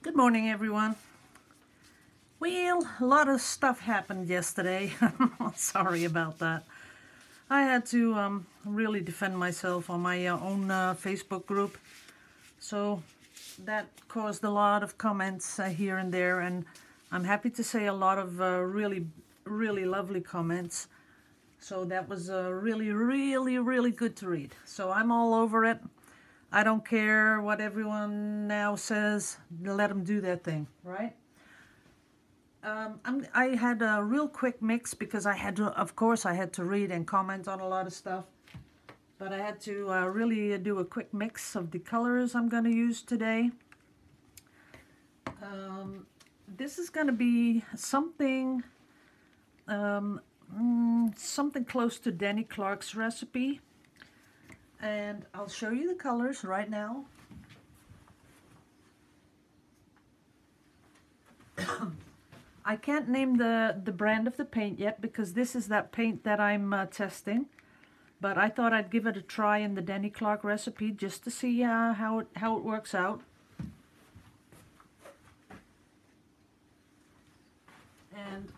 Good morning, everyone. Well, a lot of stuff happened yesterday. Sorry about that. I had to really defend myself on my own Facebook group. So that caused a lot of comments here and there, and I'm happy to say a lot of really lovely comments. So that was really good to read. So I'm all over it. I don't care what everyone now says. Let them do their thing, right? I had a real quick mix because I had to, of course, I had to read and comment on a lot of stuff. But I had to really do a quick mix of the colors I'm going to use today. This is going to be something, something close to Danny Clark's recipe. And I'll show you the colors right now. I can't name the brand of the paint yet because this is that paint that I'm testing. But I thought I'd give it a try in the Danny Clark recipe just to see how it works out. And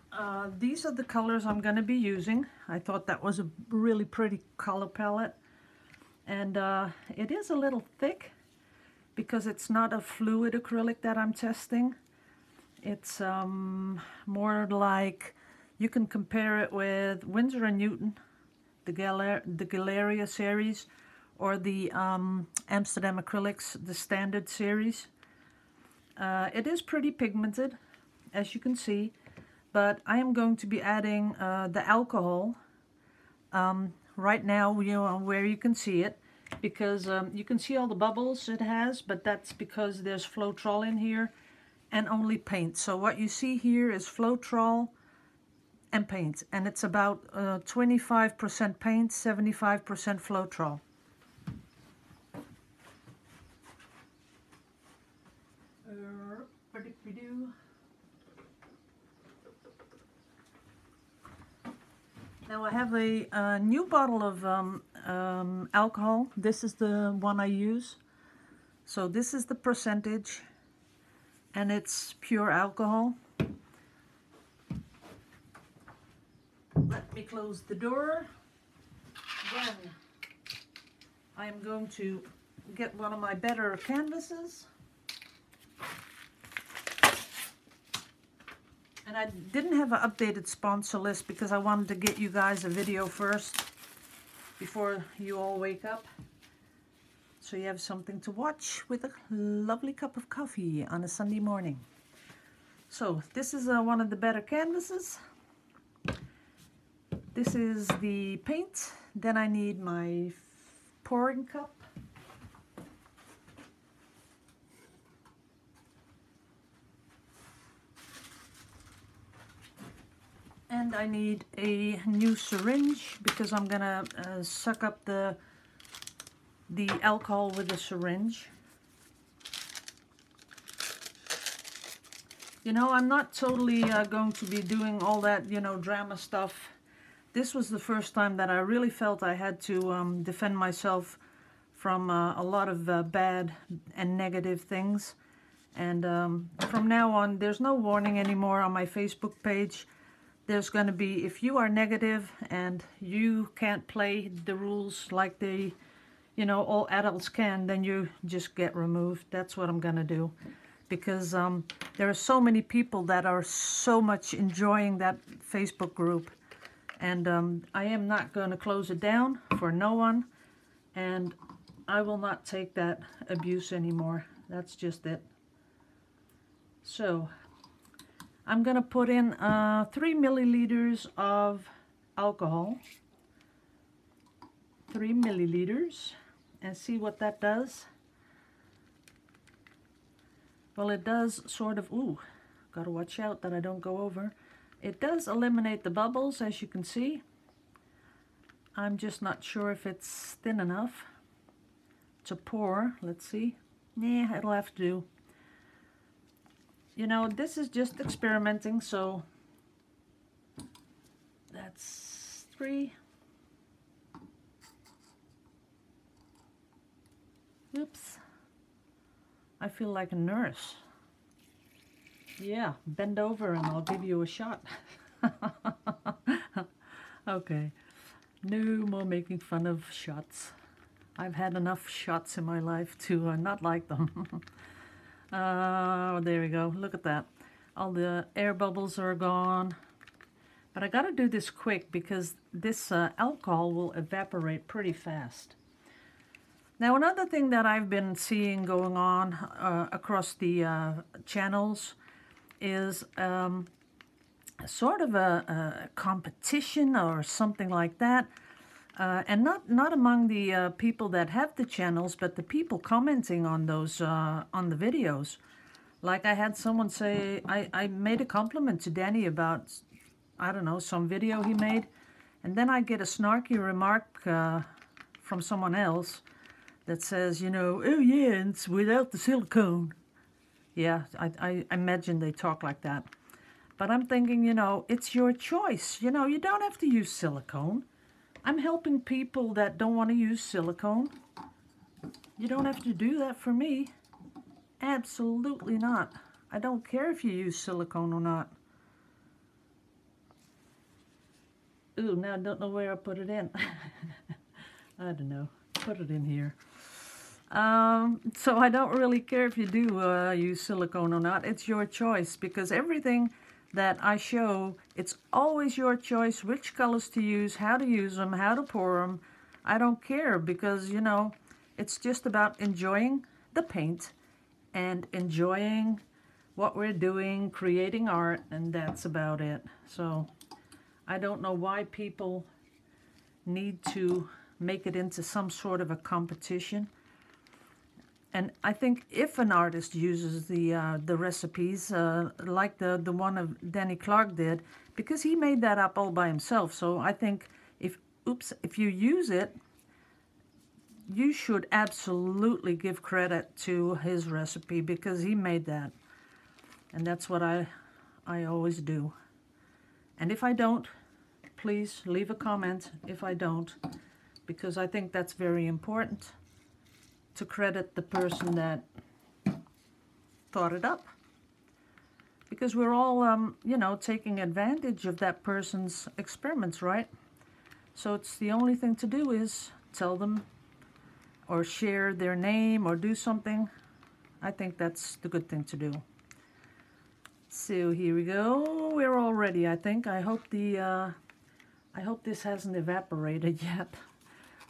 these are the colors I'm going to be using. I thought that was a really pretty color palette. And it is a little thick because it's not a fluid acrylic that I'm testing. It's more like, you can compare it with Winsor & Newton, the Galeria series, or the Amsterdam Acrylics, the standard series. It is pretty pigmented, as you can see, but I am going to be adding the alcohol right now, you know, where you can see it, because you can see all the bubbles it has, but that's because there's Floetrol in here and only paint. So what you see here is Floetrol and paint, and it's about 25% paint, 75% Floetrol. Now I have a new bottle of alcohol. This is the one I use. So this is the percentage, and it's pure alcohol. Let me close the door. Then I am going to get one of my better canvases. And I didn't have an updated sponsor list because I wanted to get you guys a video first before you all wake up. So you have something to watch with a lovely cup of coffee on a Sunday morning. So this is one of the better canvases. This is the paint. Then I need my pouring cup. And I need a new syringe because I'm gonna suck up the alcohol with the syringe. You know, I'm not totally going to be doing all that, you know, drama stuff. This was the first time that I really felt I had to defend myself from a lot of bad and negative things. And from now on, there's no warning anymore on my Facebook page. There's going to be, if you are negative and you can't play the rules like they, you know, all adults can, then you just get removed. That's what I'm going to do. Because there are so many people that are so much enjoying that Facebook group. And I am not going to close it down for no one. And I will not take that abuse anymore. That's just it. So I'm going to put in 3 milliliters of alcohol. 3 milliliters. And see what that does. Well, it does sort of, ooh, gotta watch out that I don't go over. It does eliminate the bubbles, as you can see. I'm just not sure if it's thin enough to pour. Let's see. Nah, it'll have to do. You know, this is just experimenting, so that's 3. Oops. I feel like a nurse. Yeah, bend over and I'll give you a shot. Okay, no more making fun of shots. I've had enough shots in my life to not like them. There we go. Look at that. All the air bubbles are gone. But I got to do this quick because this alcohol will evaporate pretty fast. Now, another thing that I've been seeing going on across the channels is sort of a competition or something like that. And not among the people that have the channels, but the people commenting on those on the videos. Like I had someone say, I made a compliment to Danny about, I don't know, some video he made, and then I get a snarky remark from someone else that says, you know, oh yeah, it's without the silicone. Yeah, I imagine they talk like that. But I'm thinking, you know, it's your choice. You know, you don't have to use silicone. I'm helping people that don't want to use silicone. You don't have to do that for me. Absolutely not. I don't care if you use silicone or not. Ooh, now I don't know where I put it in. I don't know. Put it in here. So I don't really care if you do use silicone or not. It's your choice, because everything that I show, it's always your choice which colors to use, how to use them, how to pour them. I don't care, because, you know, it's just about enjoying the paint and enjoying what we're doing, creating art, and that's about it. So I don't know why people need to make it into some sort of a competition. And I think if an artist uses the recipes, like the one of Danny Clark did, because he made that up all by himself. So I think if you use it, you should absolutely give credit to his recipe, because he made that. And that's what I always do. And if I don't, please leave a comment if I don't, because I think that's very important, to credit the person that thought it up. Because we're all, you know, taking advantage of that person's experiments, right? So it's the only thing to do is tell them or share their name or do something. I think that's the good thing to do. So here we go. We're all ready, I think. I hope this hasn't evaporated yet.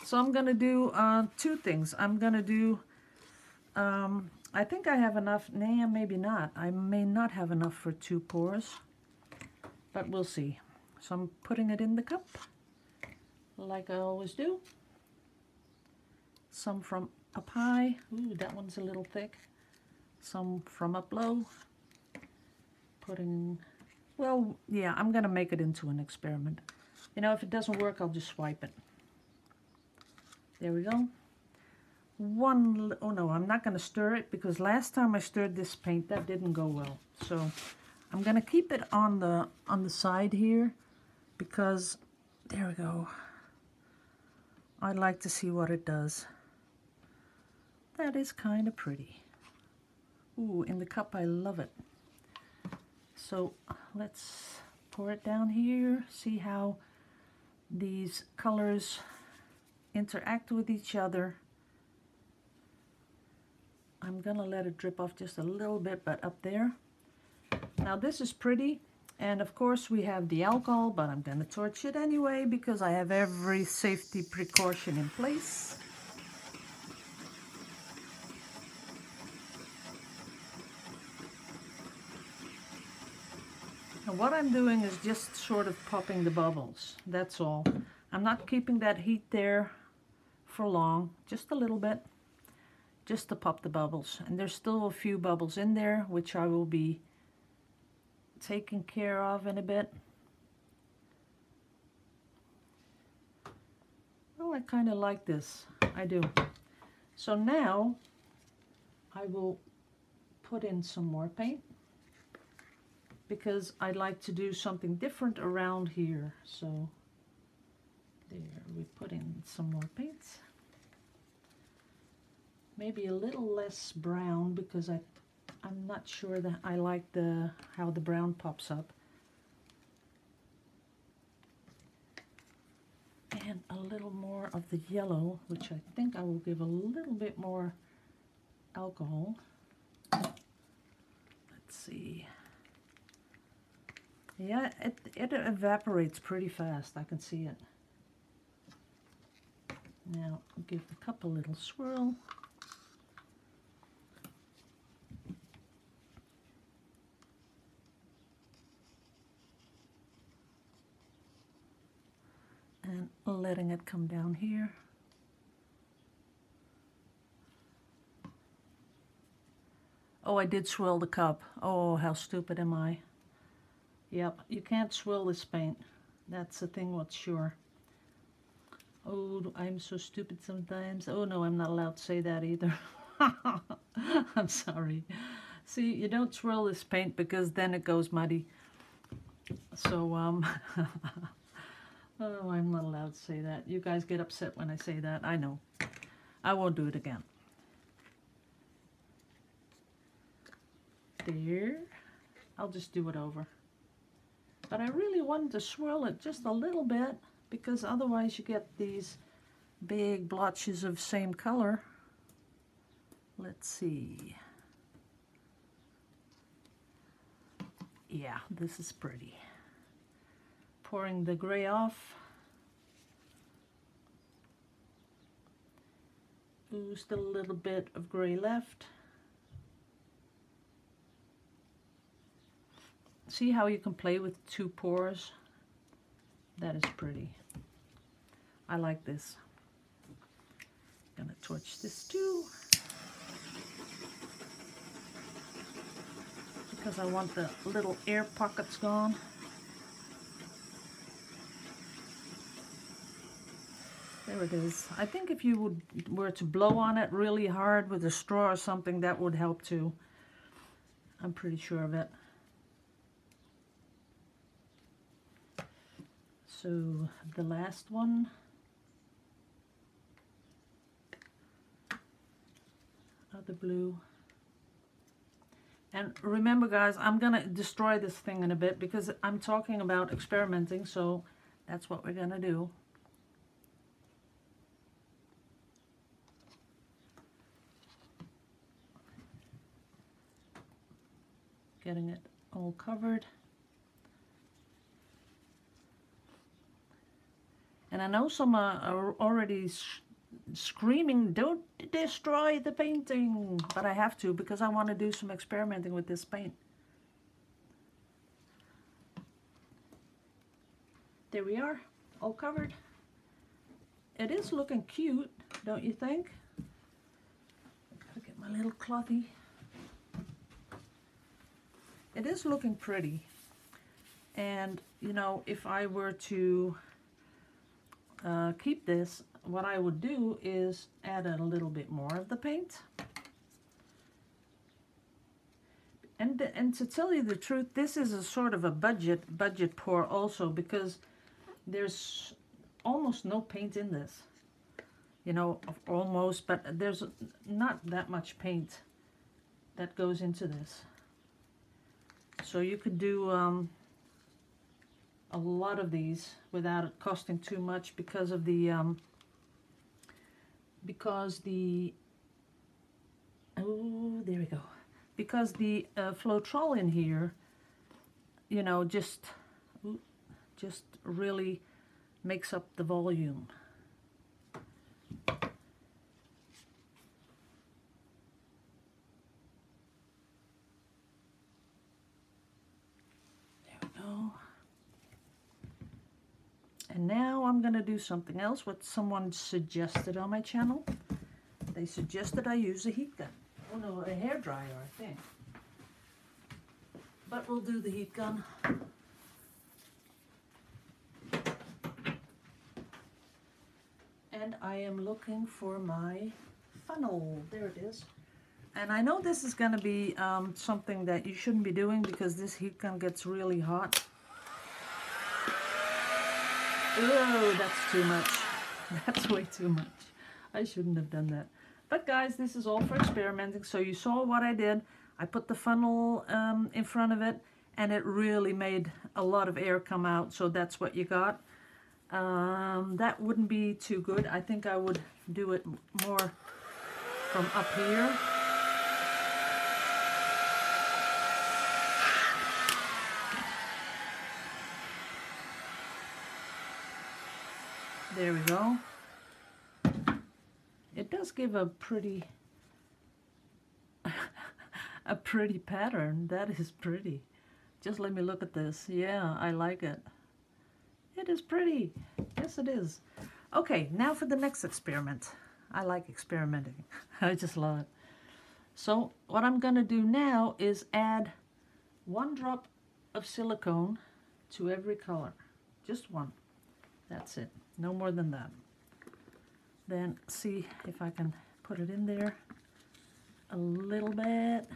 So I'm gonna do two things. I'm gonna do, I think I have enough. Nah, maybe not. I may not have enough for 2 pours, but we'll see. So I'm putting it in the cup, like I always do. Some from up high. Ooh, that one's a little thick. Some from up low. Putting, well, yeah, I'm gonna make it into an experiment. You know, if it doesn't work, I'll just swipe it. There we go. Oh no, I'm not going to stir it, because last time I stirred this paint, that didn't go well. So I'm going to keep it on the side here, because there we go. I'd like to see what it does. That is kind of pretty. Ooh, in the cup, I love it. So let's pour it down here, see how these colors interact with each other. I'm gonna let it drip off just a little bit, but up there. Now this is pretty, and of course we have the alcohol, but I'm gonna torch it anyway because I have every safety precaution in place. And what I'm doing is just sort of popping the bubbles, that's all. I'm not keeping that heat there for long, just a little bit, just to pop the bubbles. And there's still a few bubbles in there, which I will be taking care of in a bit. Well, I kind of like this, I do. So now I will put in some more paint, because I'd like to do something different around here. So there, we put in some more paint. Maybe a little less brown, because I I'm not sure that I like how the brown pops up. And a little more of the yellow, which I think I will give a little bit more alcohol. Let's see. Yeah, it evaporates pretty fast. I can see it. Now give the cup a little swirl. And letting it come down here. Oh, I did swirl the cup. Oh, how stupid am I? Yep, you can't swirl this paint. That's the thing, what's sure. Oh, I'm so stupid sometimes. Oh no, I'm not allowed to say that either. I'm sorry. See, you don't swirl this paint because then it goes muddy. So, oh, I'm not allowed to say that. You guys get upset when I say that. I know. I won't do it again. There. I'll just do it over. But I really wanted to swirl it just a little bit because otherwise you get these big blotches of same color. Let's see. Yeah, this is pretty. Pouring the gray off. Ooh, still a little bit of gray left. See how you can play with 2 pours? That is pretty. I like this. Gonna torch this too. Because I want the little air pockets gone. There it is. I think if you were to blow on it really hard with a straw or something, that would help too. I'm pretty sure of it. So the last one. Other blue. And remember guys, I'm gonna destroy this thing in a bit because I'm talking about experimenting, so that's what we're gonna do. Getting it all covered. And I know some are already screaming, don't destroy the painting, but I have to because I want to do some experimenting with this paint. There we are, all covered. It is looking cute, don't you think? Gotta get my little clothy. It is looking pretty. And you know, if I were to keep this, what I would do is add a little bit more of the paint. And to tell you the truth, this is a sort of a budget pour also, because there's almost no paint in this. You know, almost, but there's not that much paint that goes into this. So you could do a lot of these without it costing too much because of the oh, there we go, because the Floetrol in here, you know, just really makes up the volume. And now I'm going to do something else, what someone suggested on my channel. They suggested I use a heat gun. Oh no, a hairdryer, I think. But we'll do the heat gun. And I am looking for my funnel. There it is. And I know this is going to be something that you shouldn't be doing because this heat gun gets really hot. Oh, that's too much. That's way too much. I shouldn't have done that. But guys, this is all for experimenting. So you saw what I did. I put the funnel in front of it, and it really made a lot of air come out, so that's what you got. That wouldn't be too good. I think I would do it more from up here. There we go. It does give a pretty a pretty pattern. That is pretty. Just let me look at this. Yeah, I like it. It is pretty. Yes, it is. Okay, now for the next experiment. I like experimenting. I just love it. So what I'm going to do now is add 1 drop of silicone to every color. Just 1. That's it. No more than that. Then see if I can put it in there a little bit.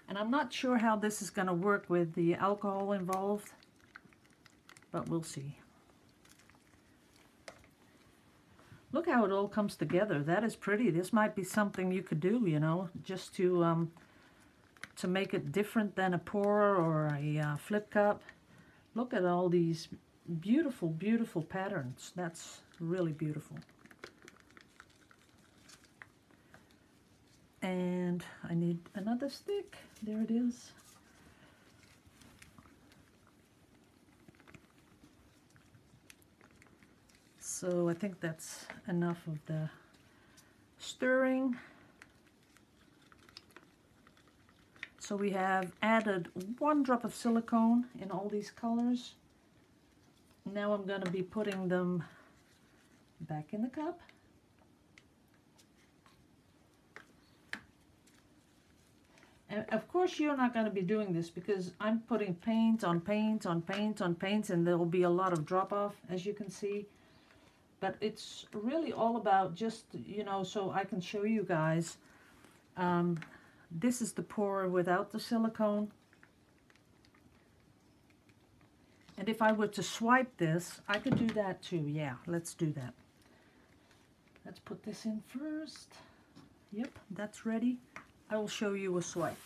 And I'm not sure how this is going to work with the alcohol involved, but we'll see. Look how it all comes together. That is pretty. This might be something you could do, you know, just to make it different than a pourer or a flip cup. Look at all these beautiful, beautiful patterns. That's really beautiful. And I need another stick. There it is. So I think that's enough of the stirring. So we have added 1 drop of silicone in all these colors. Now I'm going to be putting them back in the cup. And of course you're not going to be doing this because I'm putting paint on paint on paint on paint, and there will be a lot of drop off, as you can see. But it's really all about just, you know, so I can show you guys. This is the pourer without the silicone. And if I were to swipe this, I could do that too. Yeah, let's do that. Let's put this in first. Yep, that's ready. I will show you a swipe.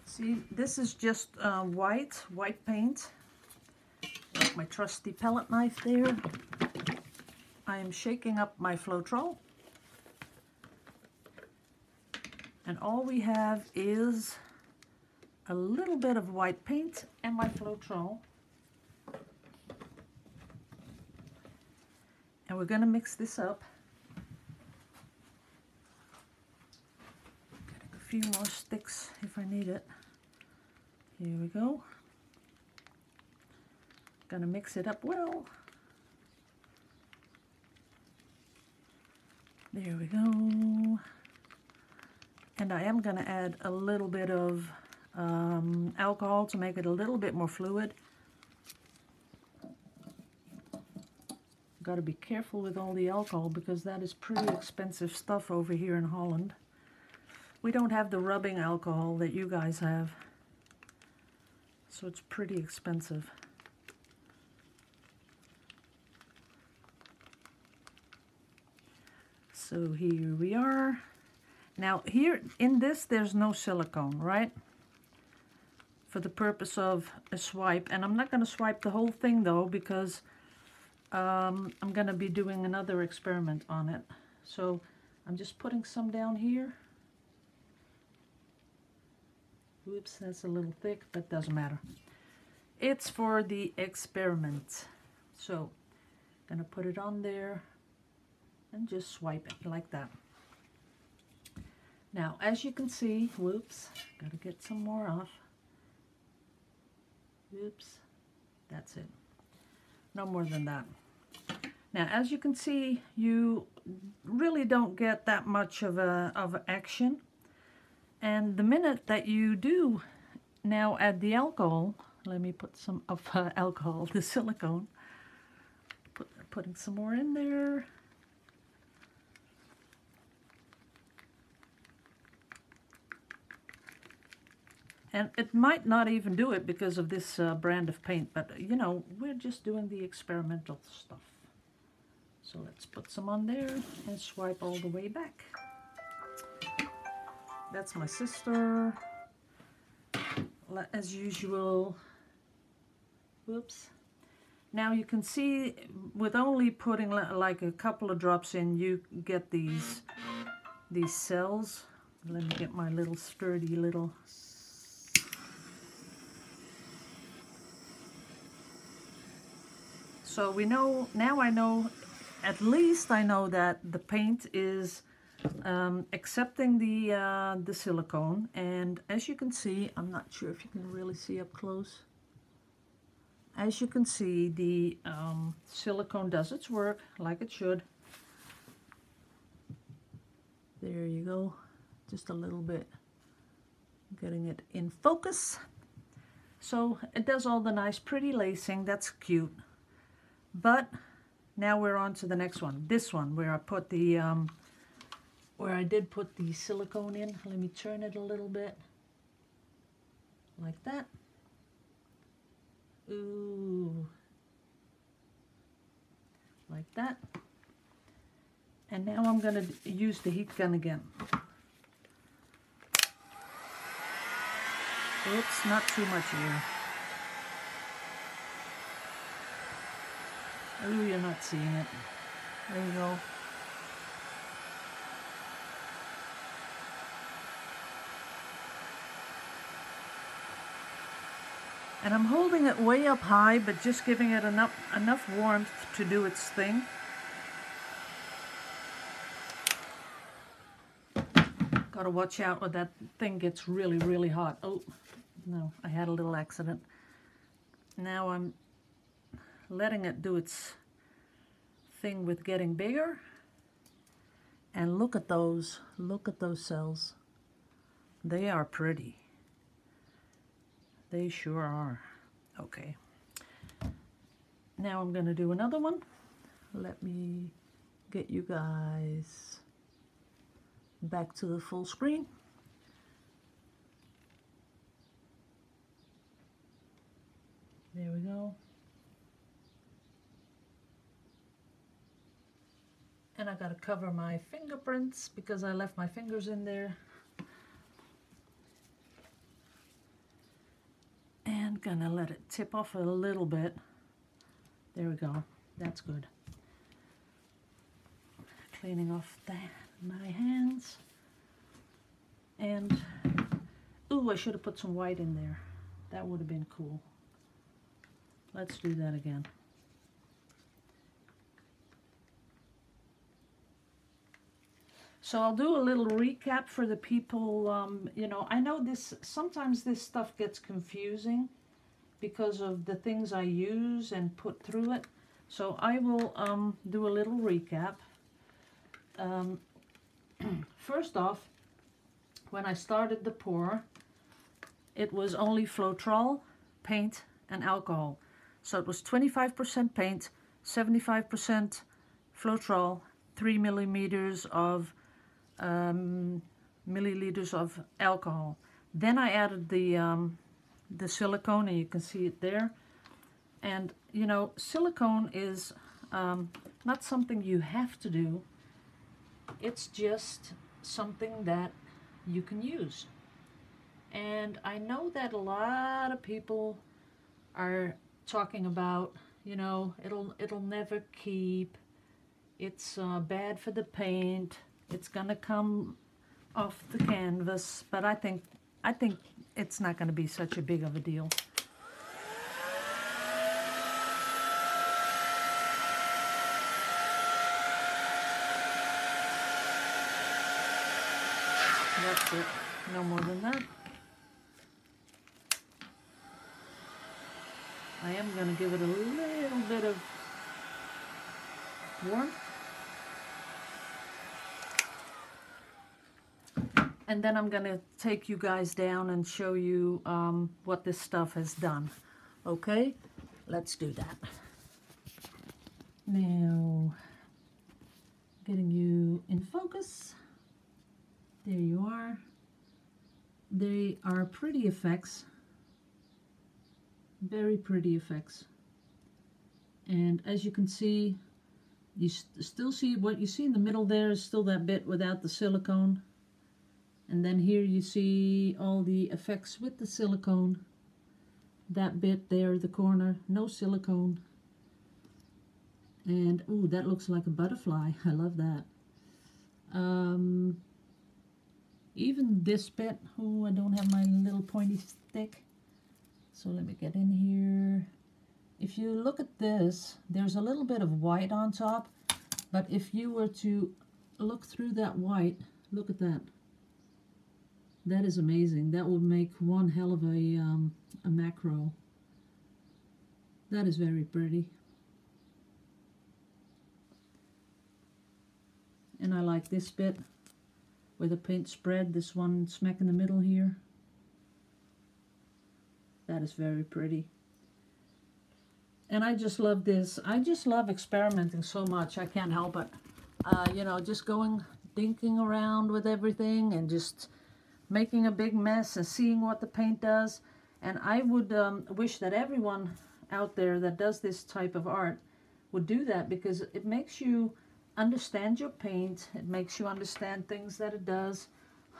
See, this is just white paint. My trusty palette knife there. I am shaking up my Floetrol. And all we have is a little bit of white paint and my Floetrol. And we're going to mix this up. Getting a few more sticks if I need it. Here we go. Gonna mix it up well. There we go. And I am gonna add a little bit of alcohol to make it a little bit more fluid. Got to be careful with all the alcohol because that is pretty expensive stuff over here in Holland. We don't have the rubbing alcohol that you guys have, so it's pretty expensive. So here we are. Now here in this there's no silicone, right? For the purpose of a swipe. And I'm not going to swipe the whole thing though, because I'm going to be doing another experiment on it. So I'm just putting some down here. Oops, that's a little thick, but doesn't matter. It's for the experiment. So I'm going to put it on there and just swipe it like that. Now, as you can see, whoops, got to get some more off. Oops, that's it. No more than that. Now, as you can see, you really don't get that much of action. And the minute that you do now add the alcohol, let me put some of alcohol, the silicone, putting some more in there. And it might not even do it because of this brand of paint, but you know, we're just doing the experimental stuff. So let's put some on there and swipe all the way back. That's my sister. As usual. Whoops. Now you can see with only putting like a couple of drops in, you get these cells. Let me get my little sturdy little... So we know, now I know, at least I know that the paint is accepting the silicone. And as you can see, I'm not sure if you can really see up close. As you can see, the silicone does its work like it should. There you go, just a little bit, getting it in focus. So it does all the nice pretty lacing, that's cute. But now we're on to the next one. This one where I put the, where I did put the silicone in. Let me turn it a little bit, like that. Ooh, like that. And now I'm going to use the heat gun again. Oops, not too much here. Ooh, you're not seeing it. There you go. And I'm holding it way up high, but just giving it enough warmth to do its thing. Gotta watch out when that thing gets really, really hot. Oh, no, I had a little accident. Now I'm letting it do its thing with getting bigger. And look at those cells. They are pretty. They sure are. Okay. Now I'm gonna do another one. Let me get you guys back to the full screen. There we go. And I gotta cover my fingerprints because I left my fingers in there. And gonna let it tip off a little bit. There we go. That's good. Cleaning off my hands. And, ooh, I should have put some white in there. That would have been cool. Let's do that again. So I'll do a little recap for the people, you know, I know sometimes this stuff gets confusing because of the things I use and put through it. So I will do a little recap. First off, when I started the pour, it was only Floetrol, paint, and alcohol. So it was 25% paint, 75% Floetrol, 3 milliliters of alcohol. Then I added the silicone, and you can see it there. And you know, silicone is not something you have to do. It's just something that you can use. And I know that a lot of people are talking about, you know, it'll never keep. It's bad for the paint. It's gonna come off the canvas, but I think it's not gonna be such a big of a deal. That's it. No more than that. I am gonna give it a little bit of warmth. And then I'm gonna take you guys down and show you what this stuff has done. Okay, let's do that. Now, getting you in focus. There you are. they are pretty effects, very pretty effects. And as you can see, you still see what you see in the middle there is still that bit without the silicone. And then here you see all the effects with the silicone. That bit there, the corner, no silicone. And, ooh, that looks like a butterfly. I love that. Even this bit, oh, I don't have my little pointy stick. So let me get in here. If you look at this, there's a little bit of white on top. But if you were to look through that white, look at that. That is amazing. That would make one hell of a macro. That is very pretty. And I like this bit where the paint spread, this one smack in the middle here. That is very pretty. And I just love this. I just love experimenting so much. I can't help it. You know, just going, dinking around with everything and just making a big mess and seeing what the paint does. And I would wish that everyone out there that does this type of art would do that, because it makes you understand your paint. It makes you understand things that it does.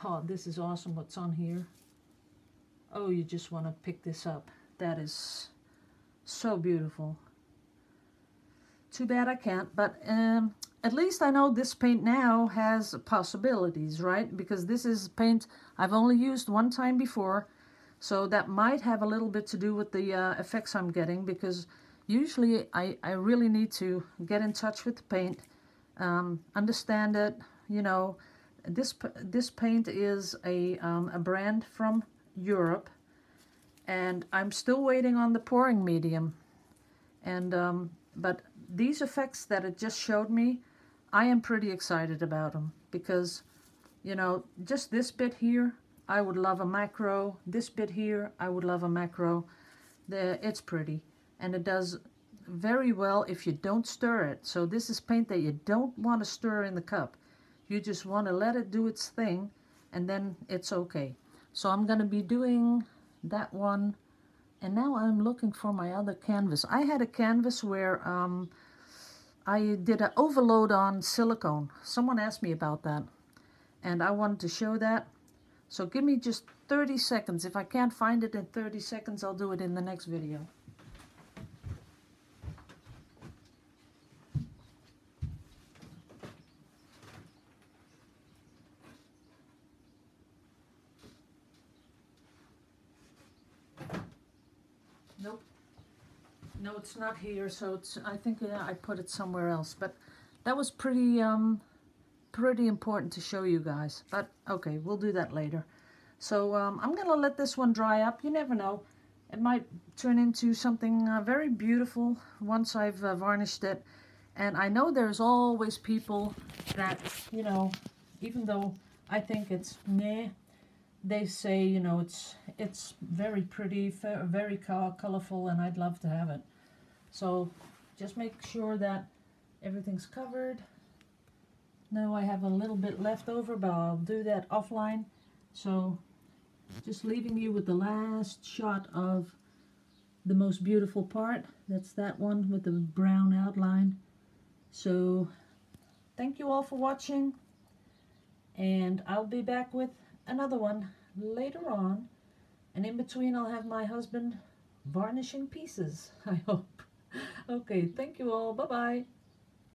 Oh, this is awesome what's on here. Oh, you just want to pick this up. That is so beautiful. Too bad I can't, but at least I know this paint now has possibilities, right? Because this is paint I've only used one time before, so that might have a little bit to do with the effects I'm getting, because usually I really need to get in touch with the paint, understand it. You know, this paint is a brand from Europe, and I'm still waiting on the pouring medium. And but these effects that it just showed me, I am pretty excited about them, because, you know, just this bit here, I would love a macro. This bit here, I would love a macro. It's pretty, and it does very well if you don't stir it. So this is paint that you don't want to stir in the cup. You just want to let it do its thing, and then it's okay. So I'm going to be doing that one. And now I'm looking for my other canvas. I had a canvas where I did an overload on silicone. Someone asked me about that, and I wanted to show that. So give me just 30 seconds. If I can't find it in 30 seconds, I'll do it in the next video. Nope. No, it's not here, so it's, I think I put it somewhere else. But that was pretty important to show you guys. But okay, we'll do that later. So I'm gonna let this one dry up. You never know, it might turn into something very beautiful once I've varnished it. And I know there's always people that, you know, even though I think it's meh, they say, you know, it's very pretty, very colorful, and I'd love to have it. So just make sure that everything's covered. Now I have a little bit left over, but I'll do that offline. So just leaving you with the last shot of the most beautiful part. That's that one with the brown outline. So thank you all for watching, and I'll be back with another one later on, and in between I'll have my husband varnishing pieces, I hope. Okay, thank you all. Bye-bye.